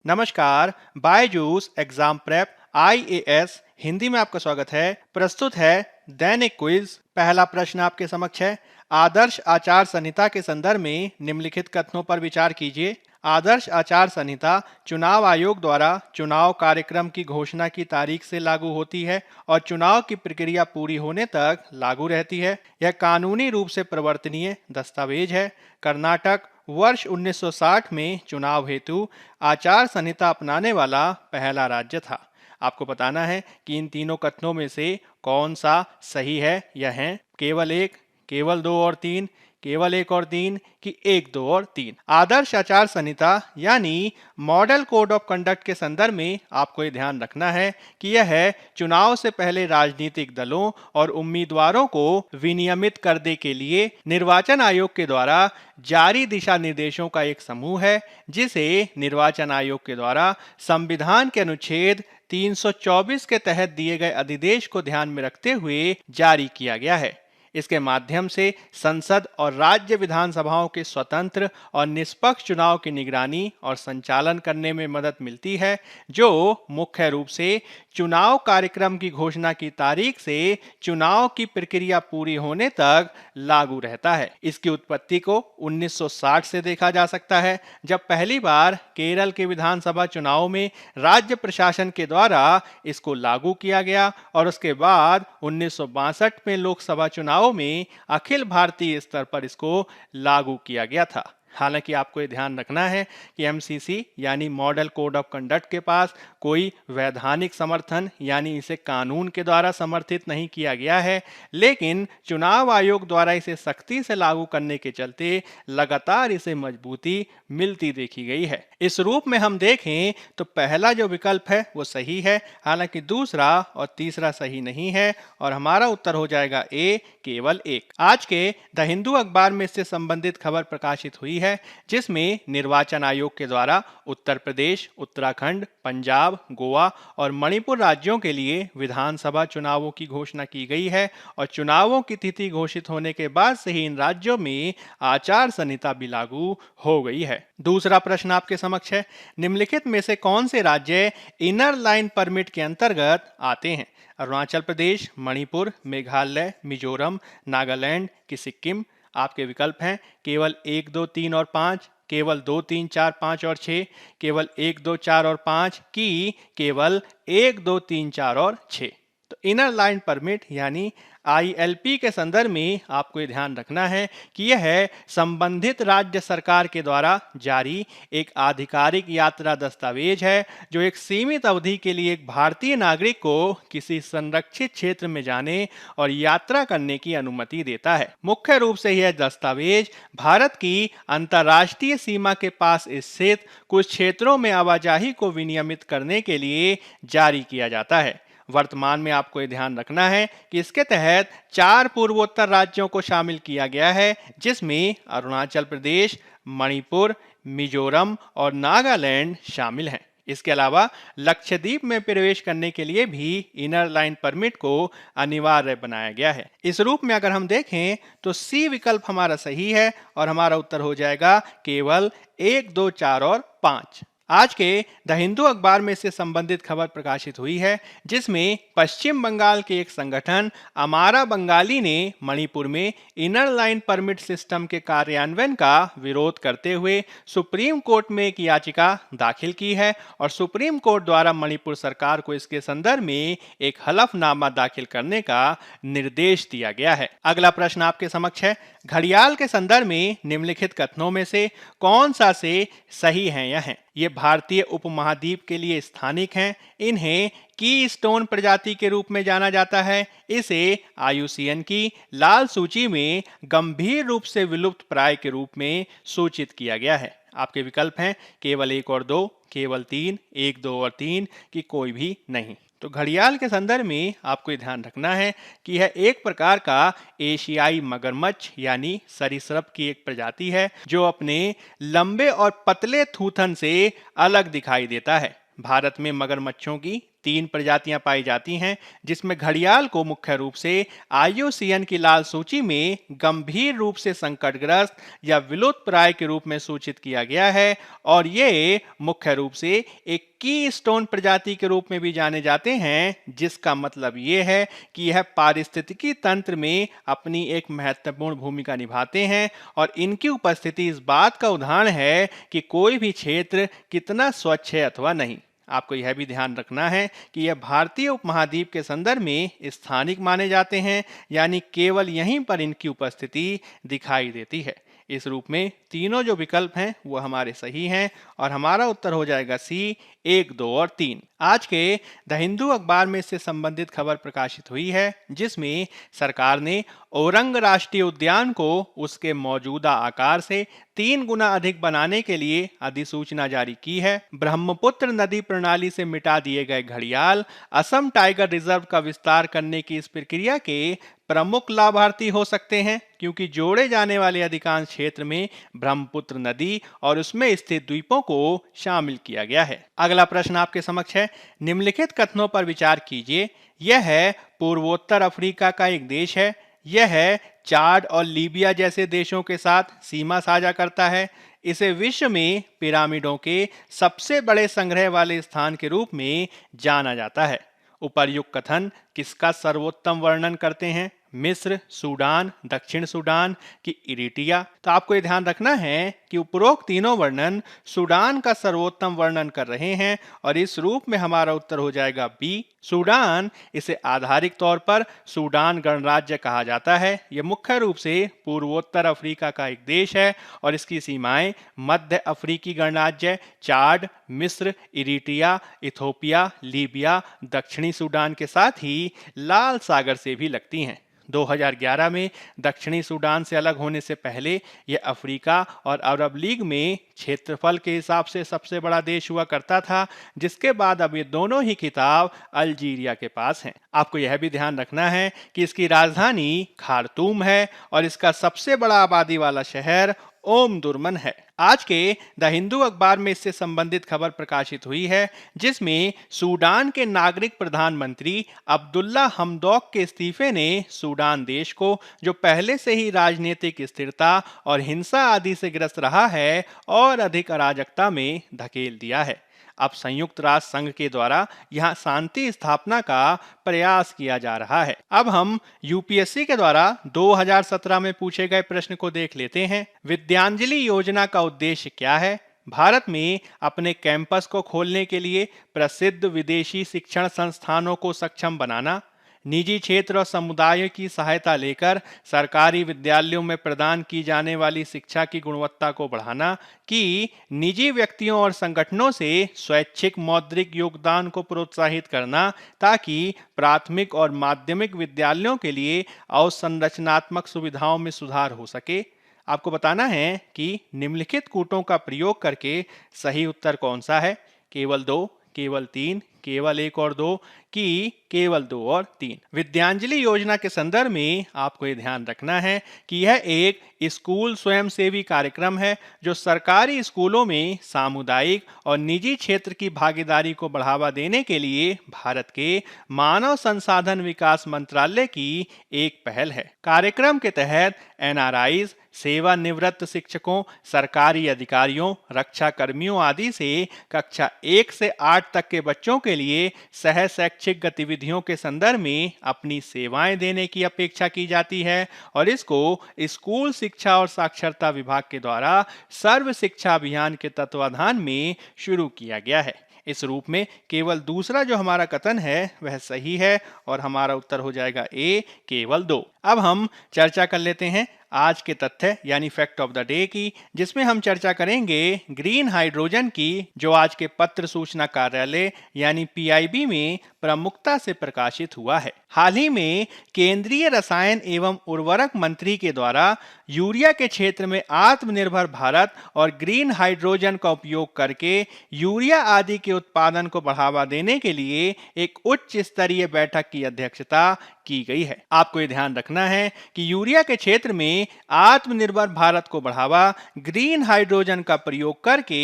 नमस्कार। Byju's exam prep IAS Hindi में आपका स्वागत है। प्रस्तुत है दैनिक क्विज। पहला प्रश्न आपके समक्ष है। आदर्श आचार संहिता के संदर्भ में निम्नलिखित कथनों पर विचार कीजिए। आदर्श आचार संहिता चुनाव आयोग द्वारा चुनाव कार्यक्रम की घोषणा की तारीख से लागू होती है और चुनाव की प्रक्रिया पूरी होने तक लागू रहती है। यह कानूनी रूप से प्रवर्तनीय दस्तावेज है। कर्नाटक वर्ष 1960 में चुनाव हेतु आचार संहिता अपनाने वाला पहला राज्य था। आपको बताना है कि इन तीनों कथनों में से कौन सा सही है। यह है केवल एक, केवल दो और तीन, केवल एक और तीन कि एक, दो और तीन। आदर्श आचार संहिता यानी मॉडल कोड ऑफ कंडक्ट के संदर्भ में आपको ये ध्यान रखना है कि यह चुनाव से पहले राजनीतिक दलों और उम्मीदवारों को विनियमित करने के लिए निर्वाचन आयोग के द्वारा जारी दिशा निर्देशों का एक समूह है, जिसे निर्वाचन आयोग के द्वारा संविधान के अनुच्छेद 324 के तहत दिए गए अधिदेश को ध्यान में रखते हुए जारी किया गया है। इसके माध्यम से संसद और राज्य विधानसभाओं के स्वतंत्र और निष्पक्ष चुनाव की निगरानी और संचालन करने में मदद मिलती है, जो मुख्य रूप से चुनाव कार्यक्रम की घोषणा की तारीख से चुनाव की प्रक्रिया पूरी होने तक लागू रहता है। इसकी उत्पत्ति को 1960 से देखा जा सकता है, जब पहली बार केरल के विधानसभा चुनाव में राज्य प्रशासन के द्वारा इसको लागू किया गया और उसके बाद 1962 में लोकसभा चुनाव में अखिल भारतीय स्तर पर इसको लागू किया गया था। हालांकि आपको ये ध्यान रखना है कि एमसीसी यानी मॉडल कोड ऑफ कंडक्ट के पास कोई वैधानिक समर्थन यानी इसे कानून के द्वारा समर्थित नहीं किया गया है, लेकिन चुनाव आयोग द्वारा इसे सख्ती से लागू करने के चलते लगातार इसे मजबूती मिलती देखी गई है। इस रूप में हम देखें तो पहला जो विकल्प है वो सही है, हालांकि दूसरा और तीसरा सही नहीं है और हमारा उत्तर हो जाएगा ए, केवल एक। आज के द हिंदू अखबार में इससे संबंधित खबर प्रकाशित हुई है, जिसमें निर्वाचन आयोग के द्वारा उत्तर प्रदेश, उत्तराखंड, पंजाब, गोवा और मणिपुर राज्यों के लिए विधानसभा चुनावों की घोषणा की गई है और चुनावों की तिथि घोषित होने के बाद से ही इन राज्यों में आचार संहिता भी लागू हो गई है। दूसरा प्रश्न आपके समक्ष है। निम्नलिखित में से कौन से राज्य इनर लाइन परमिट के अंतर्गत आते हैं? अरुणाचल प्रदेश, मणिपुर, मेघालय, मिजोरम, नागालैंड कि सिक्किम? आपके विकल्प हैं केवल एक, दो, तीन और पाँच, केवल दो, तीन, चार, पाँच और छः, केवल एक, दो, चार और पाँच कि केवल एक, दो, तीन, चार और छः। तो इनर लाइन परमिट यानी आईएलपी के संदर्भ में आपको ये ध्यान रखना है कि यह संबंधित राज्य सरकार के द्वारा जारी एक आधिकारिक यात्रा दस्तावेज है, जो एक सीमित अवधि के लिए एक भारतीय नागरिक को किसी संरक्षित क्षेत्र में जाने और यात्रा करने की अनुमति देता है। मुख्य रूप से यह दस्तावेज भारत की अंतर्राष्ट्रीय सीमा के पास स्थित कुछ क्षेत्रों में आवाजाही को विनियमित करने के लिए जारी किया जाता है। वर्तमान में आपको ये ध्यान रखना है कि इसके तहत 4 पूर्वोत्तर राज्यों को शामिल किया गया है, जिसमें अरुणाचल प्रदेश, मणिपुर, मिजोरम और नागालैंड शामिल हैं। इसके अलावा लक्षद्वीप में प्रवेश करने के लिए भी इनर लाइन परमिट को अनिवार्य बनाया गया है। इस रूप में अगर हम देखें तो सी विकल्प हमारा सही है और हमारा उत्तर हो जाएगा केवल एक, दो, चार और पाँच। आज के द हिंदू अखबार में इससे संबंधित खबर प्रकाशित हुई है, जिसमें पश्चिम बंगाल के एक संगठन अमारा बंगाली ने मणिपुर में इनर लाइन परमिट सिस्टम के कार्यान्वयन का विरोध करते हुए सुप्रीम कोर्ट में एक याचिका दाखिल की है और सुप्रीम कोर्ट द्वारा मणिपुर सरकार को इसके संदर्भ में एक हलफनामा दाखिल करने का निर्देश दिया गया है। अगला प्रश्न आपके समक्ष है। घड़ियाल के संदर्भ में निम्नलिखित कथनों में से कौन सा से सही है? यह ये भारतीय उपमहाद्वीप के लिए स्थानिक हैं। इन्हें की स्टोन प्रजाति के रूप में जाना जाता है। इसे आईयूसीएन की लाल सूची में गंभीर रूप से विलुप्त प्राय के रूप में सूचित किया गया है। आपके विकल्प हैं केवल एक और दो, केवल तीन, एक, दो और तीन कि कोई भी नहीं। तो घड़ियाल के संदर्भ में आपको ध्यान रखना है कि यह एक प्रकार का एशियाई मगरमच्छ यानी सरीसृप की एक प्रजाति है, जो अपने लंबे और पतले थूथन से अलग दिखाई देता है। भारत में मगरमच्छों की 3 प्रजातियां पाई जाती हैं, जिसमें घड़ियाल को मुख्य रूप से IUCN की लाल सूची में गंभीर रूप से संकटग्रस्त या विलुप्तप्राय के रूप में सूचित किया गया है और ये मुख्य रूप से एक की स्टोन प्रजाति के रूप में भी जाने जाते हैं, जिसका मतलब ये है कि यह पारिस्थितिकी तंत्र में अपनी एक महत्वपूर्ण भूमिका निभाते हैं और इनकी उपस्थिति इस बात का उदाहरण है कि कोई भी क्षेत्र कितना स्वच्छ है अथवा नहीं। आपको यह भी ध्यान रखना है कि यह भारतीय उपमहाद्वीप के संदर्भ में स्थानिक माने जाते हैं, यानी केवल यहीं पर इनकी उपस्थिति दिखाई देती है। इस रूप में तीनों जो विकल्प हैं वो हमारे सही हैं और हमारा उत्तर हो जाएगा सी 1, 2 और 3। आज के द हिंदू अखबार में इससे संबंधित खबर प्रकाशित हुई है, जिसमें सरकार ने औरंग राष्ट्रीय उद्यान को उसके मौजूदा आकार से 3 गुना अधिक बनाने के लिए अधिसूचना जारी की है। ब्रह्मपुत्र नदी प्रणाली से मिटा दिए गए घड़ियाल असम टाइगर रिजर्व का विस्तार करने की इस प्रक्रिया के प्रमुख लाभार्थी हो सकते हैं, क्योंकि जोड़े जाने वाले अधिकांश क्षेत्र में ब्रह्मपुत्र नदी और उसमें स्थित द्वीपों को शामिल किया गया है। अगला प्रश्न आपके समक्ष है, निम्नलिखित कथनों पर विचार कीजिए। यह है पूर्वोत्तर अफ्रीका का एक देश है। यह है चाड और लीबिया जैसे देशों के साथ सीमा साझा करता है। इसे विश्व में पिरामिडों के सबसे बड़े संग्रह वाले स्थान के रूप में जाना जाता है। उपर्युक्त कथन किसका सर्वोत्तम वर्णन करते हैं? मिस्र, सूडान, दक्षिण सूडान की इरिटिया। तो आपको ये ध्यान रखना है कि उपरोक्त तीनों वर्णन सूडान का सर्वोत्तम वर्णन कर रहे हैं और इस रूप में हमारा उत्तर हो जाएगा बी, सूडान। इसे आधारिक तौर पर सूडान गणराज्य कहा जाता है। यह मुख्य रूप से पूर्वोत्तर अफ्रीका का एक देश है और इसकी सीमाएं मध्य अफ्रीकी गणराज्य, चाड, मिस्र, इरिटिया, इथोपिया, लीबिया, दक्षिणी सूडान के साथ ही लाल सागर से भी लगती हैं। 2011 में दक्षिणी सूडान से अलग होने से पहले यह अफ्रीका और अरब लीग में क्षेत्रफल के हिसाब से सबसे बड़ा देश हुआ करता था, जिसके बाद अब ये दोनों ही खिताब अल्जीरिया के पास हैं। आपको यह भी ध्यान रखना है कि इसकी राजधानी खार्तूम है और इसका सबसे बड़ा आबादी वाला शहर ओम दुर्मन है। आज के द हिंदू अखबार में इससे संबंधित खबर प्रकाशित हुई है, जिसमें सूडान के नागरिक प्रधानमंत्री अब्दुल्ला हमदौक के इस्तीफे ने सूडान देश को, जो पहले से ही राजनीतिक स्थिरता और हिंसा आदि से ग्रस्त रहा है, और अधिक अराजकता में धकेल दिया है। अब संयुक्त राष्ट्र संघ के द्वारा यहाँ शांति स्थापना का प्रयास किया जा रहा है। अब हम यूपीएससी के द्वारा 2017 में पूछे गए प्रश्न को देख लेते हैं। विद्यांजलि योजना का उद्देश्य क्या है? भारत में अपने कैंपस को खोलने के लिए प्रसिद्ध विदेशी शिक्षण संस्थानों को सक्षम बनाना, निजी क्षेत्र और समुदायों की सहायता लेकर सरकारी विद्यालयों में प्रदान की जाने वाली शिक्षा की गुणवत्ता को बढ़ाना, कि निजी व्यक्तियों और संगठनों से स्वैच्छिक मौद्रिक योगदान को प्रोत्साहित करना ताकि प्राथमिक और माध्यमिक विद्यालयों के लिए अवसंरचनात्मक सुविधाओं में सुधार हो सके। आपको बताना है कि निम्नलिखित कूटों का प्रयोग करके सही उत्तर कौन सा है? केवल 2, केवल 3, केवल 1 और 2, कि केवल 2 और 3। विद्यांजलि योजना के संदर्भ में आपको ये ध्यान रखना है कि यह एक स्कूल स्वयंसेवी कार्यक्रम है जो सरकारी स्कूलों में सामुदायिक और निजी क्षेत्र की भागीदारी को बढ़ावा देने के लिए भारत के मानव संसाधन विकास मंत्रालय की एक पहल है। कार्यक्रम के तहत एनआरआईज, सेवानिवृत्त शिक्षकों, सरकारी अधिकारियों, रक्षा कर्मियों आदि से कक्षा 1 से 8 तक के बच्चों के लिए सह शैक्षिक गतिविधियों के संदर्भ में अपनी सेवाएं देने की अपेक्षा की जाती है और इसको स्कूल शिक्षा और साक्षरता विभाग के द्वारा सर्व शिक्षा अभियान के तत्वाधान में शुरू किया गया है। इस रूप में केवल दूसरा जो हमारा कथन है वह सही है और हमारा उत्तर हो जाएगा ए, केवल 2। अब हम चर्चा कर लेते हैं आज के तथ्य यानी फैक्ट ऑफ द डे की, जिसमें हम चर्चा करेंगे ग्रीन हाइड्रोजन की, जो आज के पत्र सूचना कार्यालय यानी पीआईबी में प्रमुखता से प्रकाशित हुआ है। हाल ही में केंद्रीय रसायन एवं उर्वरक मंत्री के द्वारा यूरिया के क्षेत्र में आत्मनिर्भर भारत और ग्रीन हाइड्रोजन का उपयोग करके यूरिया आदि के उत्पादन को बढ़ावा देने के लिए एक उच्च स्तरीय बैठक की अध्यक्षता की गई है। आपको ये ध्यान रखना है कि यूरिया के क्षेत्र में आत्मनिर्भर भारत को बढ़ावा ग्रीन हाइड्रोजन का प्रयोग करके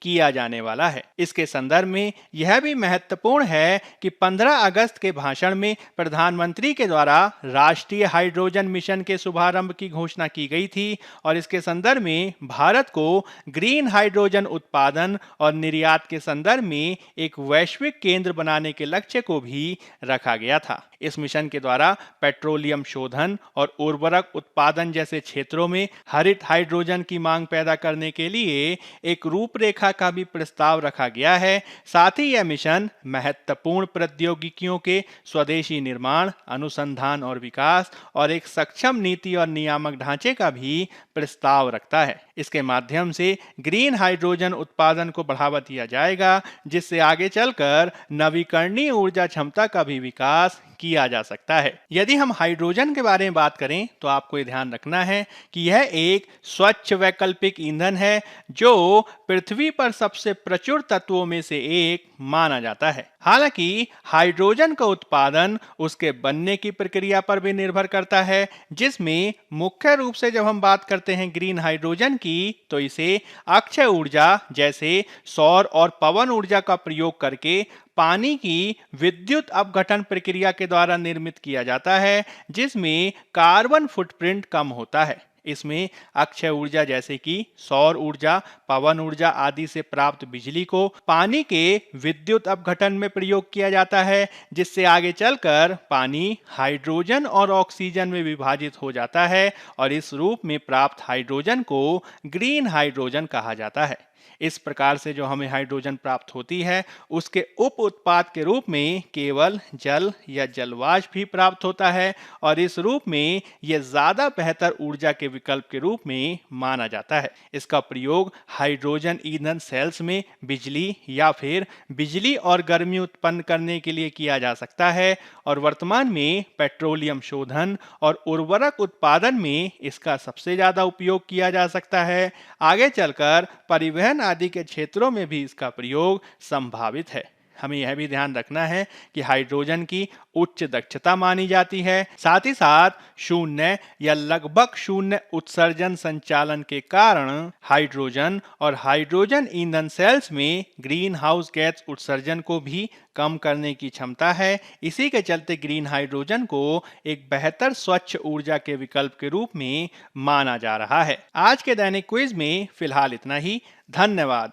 किया जाने वाला है। इसके संदर्भ में यह भी महत्वपूर्ण है कि 15 अगस्त के भाषण में प्रधानमंत्री के द्वारा राष्ट्रीय हाइड्रोजन मिशन के शुभारंभ की घोषणा की गई थी और इसके संदर्भ में भारत को ग्रीन हाइड्रोजन उत्पादन और निर्यात के संदर्भ में एक वैश्विक केंद्र बनाने के लक्ष्य को भी रखा गया था। इस मिशन के द्वारा पेट्रोलियम शोधन और उर्वरक उत्पादन जैसे क्षेत्रों में हरित हाइड्रोजन की मांग पैदा करने के लिए एक रूपरेखा का भी प्रस्ताव रखा गया है। साथ ही यह मिशन महत्वपूर्ण प्रौद्योगिकियों के स्वदेशी निर्माण, अनुसंधान और विकास और एक सक्षम नीति और नियामक ढांचे का भी प्रस्ताव रखता है। इसके माध्यम से ग्रीन हाइड्रोजन उत्पादन को बढ़ावा दिया जाएगा, जिससे आगे चलकर नवीकरणीय ऊर्जा क्षमता का भी विकास किया जा सकता है। यदि हम हाइड्रोजन के बारे में बात करें तो आपको ये ध्यान रखना है कि यह एक स्वच्छ वैकल्पिक ईंधन है जो पृथ्वी पर सबसे प्रचुर तत्वों में से एक माना जाता है। हालांकि हाइड्रोजन का उत्पादन उसके बनने की प्रक्रिया पर भी निर्भर करता है, जिसमें मुख्य रूप से जब हम बात करते हैं ग्रीन हाइड्रोजन की तो इसे अक्षय ऊर्जा जैसे सौर और पवन ऊर्जा का प्रयोग करके पानी की विद्युत अपघटन प्रक्रिया के द्वारा निर्मित किया जाता है, जिसमें कार्बन फुटप्रिंट कम होता है। इसमें अक्षय ऊर्जा जैसे कि सौर ऊर्जा, पवन ऊर्जा आदि से प्राप्त बिजली को पानी के विद्युत अपघटन में प्रयोग किया जाता है, जिससे आगे चलकर पानी हाइड्रोजन और ऑक्सीजन में विभाजित हो जाता है और इस रूप में प्राप्त हाइड्रोजन को ग्रीन हाइड्रोजन कहा जाता है। इस प्रकार से जो हमें हाइड्रोजन प्राप्त होती है उसके उप उत्पाद के रूप में केवल जल या जलवाष्प भी प्राप्त होता है और इस रूप में यह ज्यादा बेहतर ऊर्जा के विकल्प के रूप में माना जाता है। इसका प्रयोग हाइड्रोजन ईंधन सेल्स में बिजली या फिर बिजली और गर्मी उत्पन्न करने के लिए किया जा सकता है और वर्तमान में पेट्रोलियम शोधन और उर्वरक उत्पादन में इसका सबसे ज्यादा उपयोग किया जा सकता है। आगे चलकर परिवहन आदि के क्षेत्रों में भी इसका प्रयोग संभावित है। हमें यह भी ध्यान रखना है कि हाइड्रोजन की उच्च दक्षता मानी जाती है, साथ ही साथ शून्य या लगभग शून्य उत्सर्जन संचालन के कारण हाइड्रोजन और हाइड्रोजन ईंधन सेल्स में ग्रीन हाउस गैस उत्सर्जन को भी कम करने की क्षमता है। इसी के चलते ग्रीन हाइड्रोजन को एक बेहतर स्वच्छ ऊर्जा के विकल्प के रूप में माना जा रहा है। आज के दैनिक क्विज में फिलहाल इतना ही। धन्यवाद।